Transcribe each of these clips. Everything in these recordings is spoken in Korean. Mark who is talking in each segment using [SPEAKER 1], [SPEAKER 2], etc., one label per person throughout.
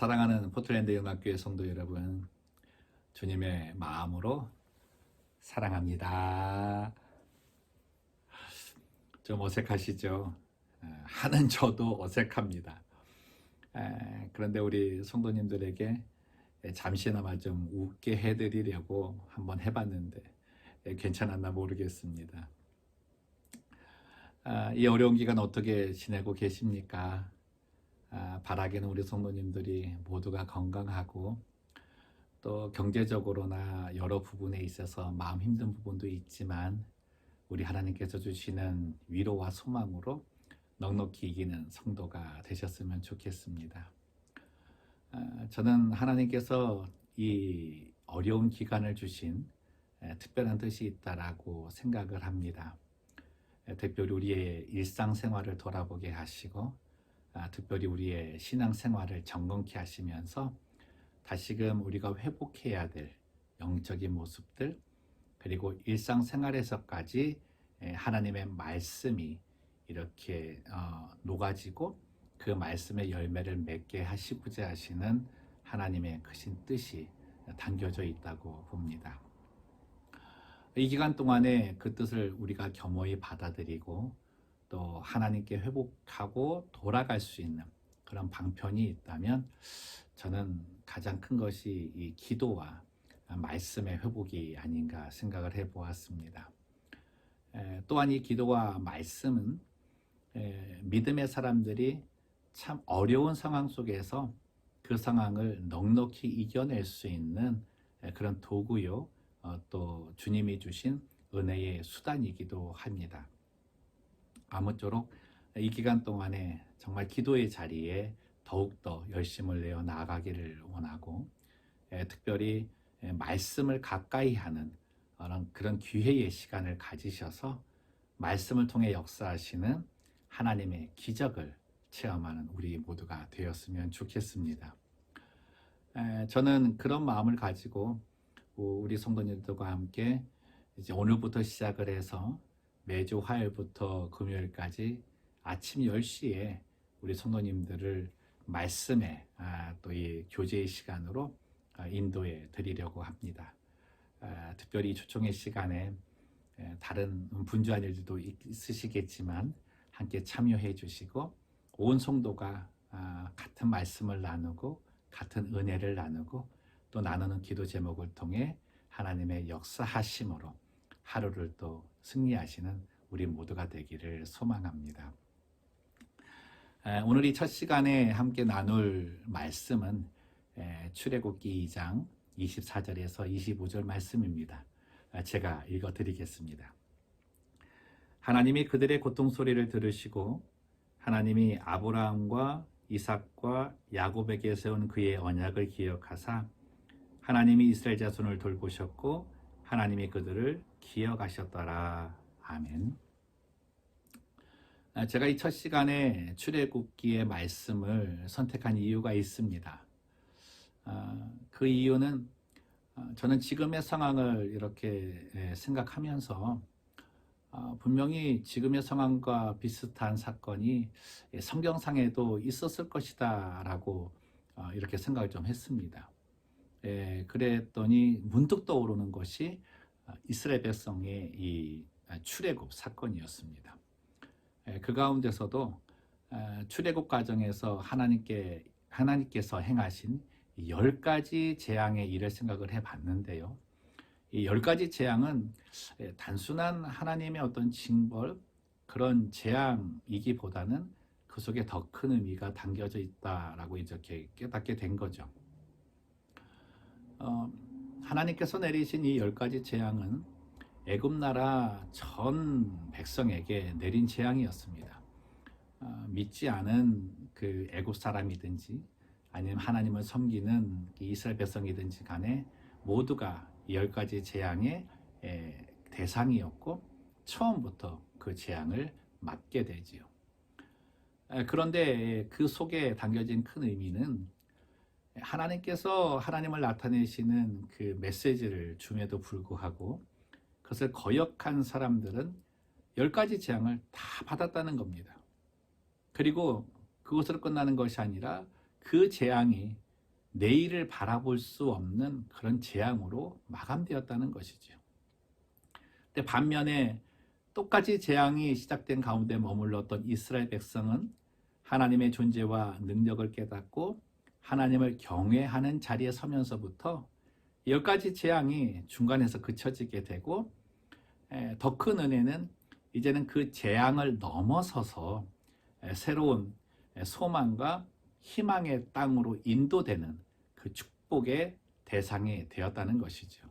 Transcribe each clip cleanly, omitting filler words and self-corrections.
[SPEAKER 1] 사랑하는 포틀랜드 영락교회 성도 여러분, 주님의 마음으로 사랑합니다. 좀 어색하시죠? 하는 저도 어색합니다. 그런데 우리 성도님들에게 잠시나마 좀 웃게 해드리려고 한번 해봤는데 괜찮았나 모르겠습니다. 이 어려운 기간 어떻게 지내고 계십니까? 바라기는 우리 성도님들이 모두가 건강하고 또 경제적으로나 여러 부분에 있어서 마음 힘든 부분도 있지만 우리 하나님께서 주시는 위로와 소망으로 넉넉히 이기는 성도가 되셨으면 좋겠습니다. 저는 하나님께서 이 어려운 기간을 주신 특별한 뜻이 있다라고 생각을 합니다. 특별히 우리의 일상생활을 돌아보게 하시고 특별히 우리의 신앙생활을 점검케 하시면서 다시금 우리가 회복해야 될 영적인 모습들 그리고 일상생활에서까지 하나님의 말씀이 이렇게 녹아지고 그 말씀의 열매를 맺게 하시고자 하시는 하나님의 크신 뜻이 담겨져 있다고 봅니다. 이 기간 동안에 그 뜻을 우리가 겸허히 받아들이고 또 하나님께 회복하고 돌아갈 수 있는 그런 방편이 있다면 저는 가장 큰 것이 이 기도와 말씀의 회복이 아닌가 생각을 해보았습니다. 또한 이 기도와 말씀은 믿음의 사람들이 참 어려운 상황 속에서 그 상황을 넉넉히 이겨낼 수 있는 그런 도구요, 또 주님이 주신 은혜의 수단이기도 합니다. 아무쪼록 이 기간 동안에 정말 기도의 자리에 더욱더 열심을 내어 나아가기를 원하고 특별히 말씀을 가까이 하는 그런 기회의 시간을 가지셔서 말씀을 통해 역사하시는 하나님의 기적을 체험하는 우리 모두가 되었으면 좋겠습니다. 저는 그런 마음을 가지고 우리 성도님들과 함께 이제 오늘부터 시작을 해서 매주 화요일부터 금요일까지 아침 10시에 우리 성도님들을 말씀의 또 이 교제의 시간으로 인도해 드리려고 합니다. 특별히 초청의 시간에 다른 분주한 일들도 있으시겠지만 함께 참여해 주시고 온 성도가 같은 말씀을 나누고 같은 은혜를 나누고 또 나누는 기도 제목을 통해 하나님의 역사하심으로 하루를 또 승리하시는 우리 모두가 되기를 소망합니다. 오늘 이 첫 시간에 함께 나눌 말씀은 출애굽기 2장 24절에서 25절 말씀입니다. 제가 읽어드리겠습니다. 하나님이 그들의 고통 소리를 들으시고 하나님이 아브라함과 이삭과 야곱에게 세운 그의 언약을 기억하사 하나님이 이스라엘 자손을 돌보셨고 하나님이 그들을 기억하셨더라. 아멘. 제가 이 첫 시간에 출애굽기의 말씀을 선택한 이유가 있습니다. 그 이유는 저는 지금의 상황을 이렇게 생각하면서 분명히 지금의 상황과 비슷한 사건이 성경상에도 있었을 것이다 라고 이렇게 생각을 좀 했습니다. 그랬더니 문득 떠오르는 것이 이스라엘 백성의 이 출애굽 사건이었습니다. 그 가운데서도 출애굽 과정에서 하나님께서 행하신 10가지 재앙의 일을 생각을 해봤는데요. 이 10가지 재앙은 단순한 하나님의 어떤 징벌, 그런 재앙이기보다는 그 속에 더 큰 의미가 담겨져 있다라고 이렇게 깨닫게 된 거죠. 하나님께서 내리신 이 10가지 재앙은 애굽 나라 전 백성에게 내린 재앙이었습니다. 믿지 않은 그 애굽 사람이든지 아니면 하나님을 섬기는 이스라엘 백성이든지 간에 모두가 이 10가지 재앙의 대상이었고 처음부터 그 재앙을 맞게 되지요. 그런데 그 속에 담겨진 큰 의미는 하나님께서 하나님을 나타내시는 그 메시지를 줌에도 불구하고 그것을 거역한 사람들은 10가지 재앙을 다 받았다는 겁니다. 그리고 그것으로 끝나는 것이 아니라 그 재앙이 내일을 바라볼 수 없는 그런 재앙으로 마감되었다는 것이죠. 근데 반면에 똑같이 재앙이 시작된 가운데 머물렀던 이스라엘 백성은 하나님의 존재와 능력을 깨닫고 하나님을 경외하는 자리에 서면서부터 10가지 재앙이 중간에서 그쳐지게 되고, 더 큰 은혜는 이제는 그 재앙을 넘어서서 새로운 소망과 희망의 땅으로 인도되는 그 축복의 대상이 되었다는 것이죠.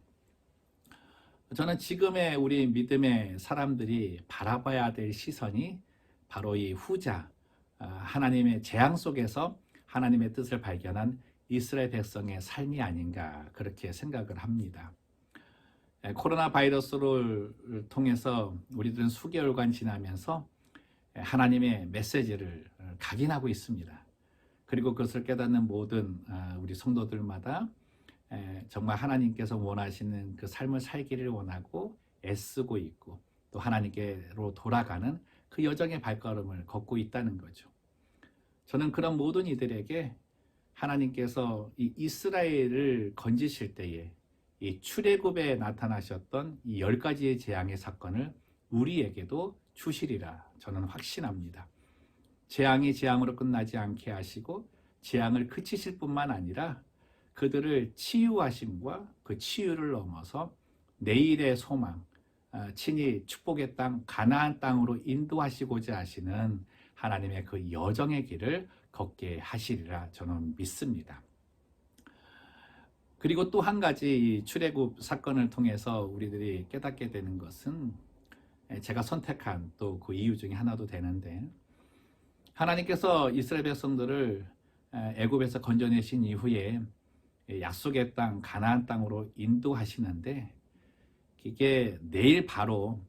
[SPEAKER 1] 저는 지금의 우리 믿음의 사람들이 바라봐야 될 시선이 바로 이 후자, 하나님의 재앙 속에서 하나님의 뜻을 발견한 이스라엘 백성의 삶이 아닌가 그렇게 생각을 합니다. 코로나 바이러스를 통해서 우리들은 수개월간 지나면서 하나님의 메시지를 각인하고 있습니다. 그리고 그것을 깨닫는 모든 우리 성도들마다 정말 하나님께서 원하시는 그 삶을 살기를 원하고 애쓰고 있고, 또 하나님께로 돌아가는 그 여정의 발걸음을 걷고 있다는 거죠. 저는 그런 모든 이들에게 하나님께서 이 이스라엘을 건지실 때에 이 출애굽에 나타나셨던 이 10가지의 재앙의 사건을 우리에게도 주시리라 저는 확신합니다. 재앙이 재앙으로 끝나지 않게 하시고 재앙을 그치실 뿐만 아니라 그들을 치유하심과 그 치유를 넘어서 내일의 소망, 친히 축복의 땅 가나안 땅으로 인도하시고자 하시는 하나님의 그 여정의 길을 걷게 하시리라 저는 믿습니다. 그리고 또 한 가지 출애굽 사건을 통해서 우리들이 깨닫게 되는 것은, 제가 선택한 또 그 이유 중에 하나도 되는데, 하나님께서 이스라엘 백성들을 애굽에서 건져내신 이후에 약속의 땅 가나안 땅으로 인도하시는데, 이게 내일 바로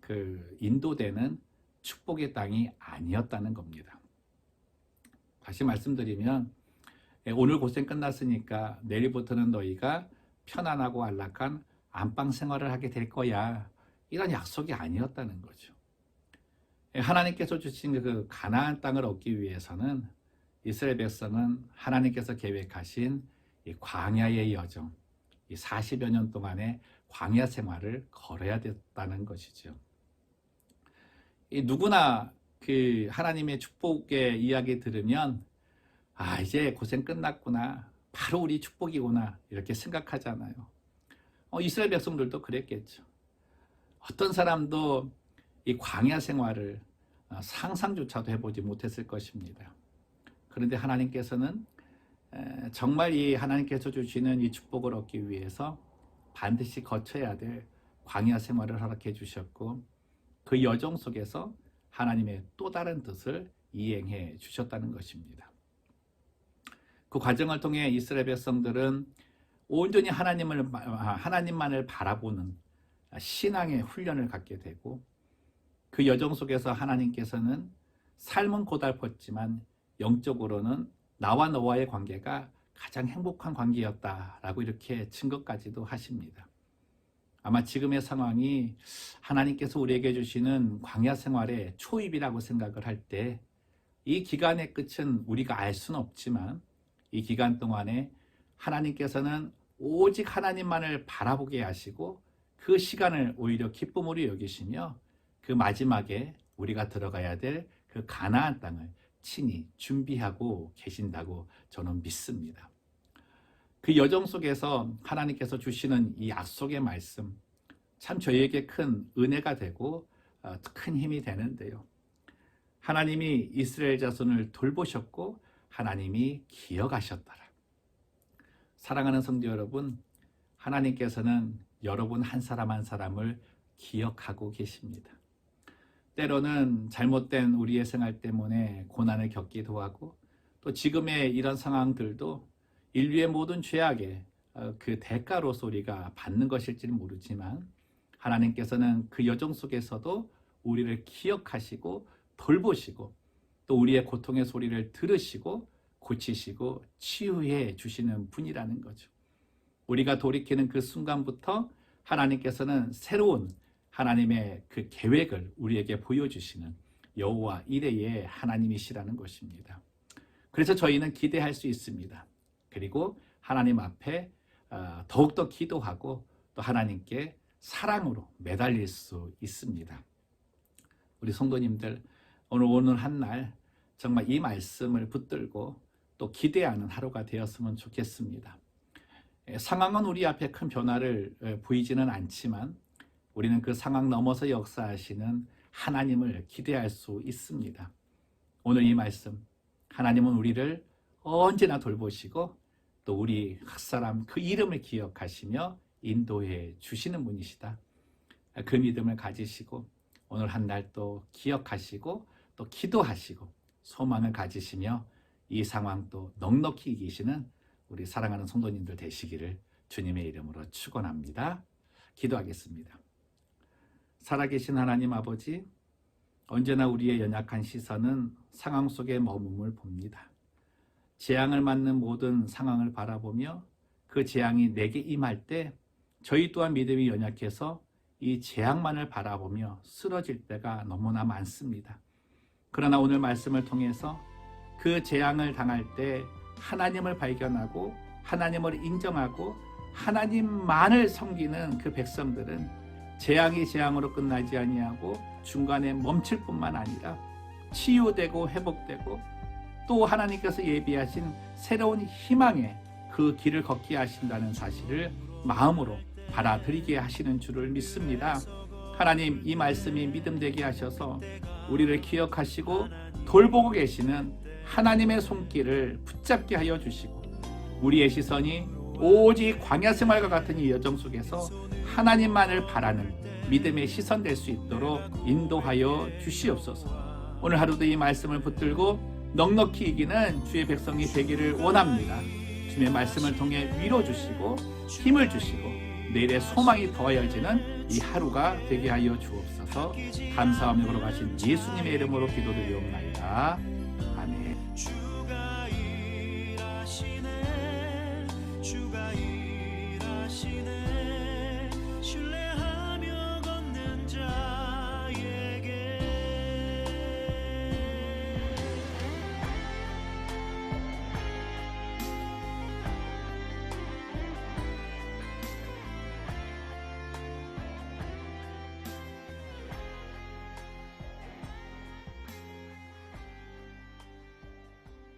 [SPEAKER 1] 그 인도되는 축복의 땅이 아니었다는 겁니다. 다시 말씀드리면, 오늘 고생 끝났으니까 내일부터는 너희가 편안하고 안락한 안방 생활을 하게 될 거야, 이런 약속이 아니었다는 거죠. 하나님께서 주신 그 가나안 땅을 얻기 위해서는 이스라엘 백성은 하나님께서 계획하신 이 광야의 여정, 이 40여 년 동안의 광야 생활을 걸어야 됐다는 것이죠. 누구나 그 하나님의 축복의 이야기 들으면 이제 고생 끝났구나, 바로 우리 축복이구나, 이렇게 생각하잖아요. 이스라엘 백성들도 그랬겠죠. 어떤 사람도 이 광야 생활을 상상조차도 해보지 못했을 것입니다. 그런데 하나님께서는 정말 이 하나님께서 주시는 이 축복을 얻기 위해서 반드시 거쳐야 될 광야 생활을 허락해 주셨고, 그 여정 속에서 하나님의 또 다른 뜻을 이행해 주셨다는 것입니다. 그 과정을 통해 이스라엘 백성들은 온전히 하나님만을 바라보는 신앙의 훈련을 갖게 되고, 그 여정 속에서 하나님께서는 삶은 고달팠지만 영적으로는 나와 너와의 관계가 가장 행복한 관계였다라고 이렇게 증거까지도 하십니다. 아마 지금의 상황이 하나님께서 우리에게 주시는 광야 생활의 초입이라고 생각을 할 때, 이 기간의 끝은 우리가 알 수는 없지만 이 기간 동안에 하나님께서는 오직 하나님만을 바라보게 하시고 그 시간을 오히려 기쁨으로 여기시며, 그 마지막에 우리가 들어가야 될 그 가나안 땅을 친히 준비하고 계신다고 저는 믿습니다. 그 여정 속에서 하나님께서 주시는 이 약속의 말씀, 참 저희에게 큰 은혜가 되고 큰 힘이 되는데요. 하나님이 이스라엘 자손을 돌보셨고 하나님이 기억하셨더라. 사랑하는 성도 여러분, 하나님께서는 여러분 한 사람 한 사람을 기억하고 계십니다. 때로는 잘못된 우리의 생활 때문에 고난을 겪기도 하고, 또 지금의 이런 상황들도 인류의 모든 죄악의 그 대가로서 우리가 받는 것일지는 모르지만, 하나님께서는 그 여정 속에서도 우리를 기억하시고 돌보시고, 또 우리의 고통의 소리를 들으시고 고치시고 치유해 주시는 분이라는 거죠. 우리가 돌이키는 그 순간부터 하나님께서는 새로운 하나님의 그 계획을 우리에게 보여주시는 여호와 이레의 하나님이시라는 것입니다. 그래서 저희는 기대할 수 있습니다. 그리고 하나님 앞에 더욱더 기도하고 또 하나님께 사랑으로 매달릴 수 있습니다. 우리 성도님들 오늘 한 날 정말 이 말씀을 붙들고 또 기대하는 하루가 되었으면 좋겠습니다. 상황은 우리 앞에 큰 변화를 보이지는 않지만 우리는 그 상황 넘어서 역사하시는 하나님을 기대할 수 있습니다. 오늘 이 말씀, 하나님은 우리를 언제나 돌보시고 또 우리 각 그 이름을 기억하시며 인도해 주시는 분이시다. 그 믿음을 가지시고 오늘 한 날 또 기억하시고 또 기도하시고 소망을 가지시며 이 상황 또 넉넉히 이기시는 우리 사랑하는 성도님들 되시기를 주님의 이름으로 축원합니다. 기도하겠습니다. 살아계신 하나님 아버지, 언제나 우리의 연약한 시선은 상황 속의 머금을 봅니다. 재앙을 맞는 모든 상황을 바라보며 그 재앙이 내게 임할 때 저희 또한 믿음이 연약해서 이 재앙만을 바라보며 쓰러질 때가 너무나 많습니다. 그러나 오늘 말씀을 통해서 그 재앙을 당할 때 하나님을 발견하고 하나님을 인정하고 하나님만을 섬기는 그 백성들은 재앙이 재앙으로 끝나지 아니하고 중간에 멈출 뿐만 아니라 치유되고 회복되고 또 하나님께서 예비하신 새로운 희망의 그 길을 걷게 하신다는 사실을 마음으로 받아들이게 하시는 줄을 믿습니다. 하나님, 이 말씀이 믿음되게 하셔서 우리를 기억하시고 돌보고 계시는 하나님의 손길을 붙잡게 하여 주시고 우리의 시선이 오직 광야 생활과 같은 이 여정 속에서 하나님만을 바라는 믿음의 시선 될 수 있도록 인도하여 주시옵소서. 오늘 하루도 이 말씀을 붙들고 넉넉히 이기는 주의 백성이 되기를 원합니다. 주님의 말씀을 통해 위로 주시고 힘을 주시고 내일의 소망이 더하여지는 이 하루가 되게 하여 주옵소서. 감사하며 걸어가신 예수님의 이름으로 기도드리옵나이다. 아멘.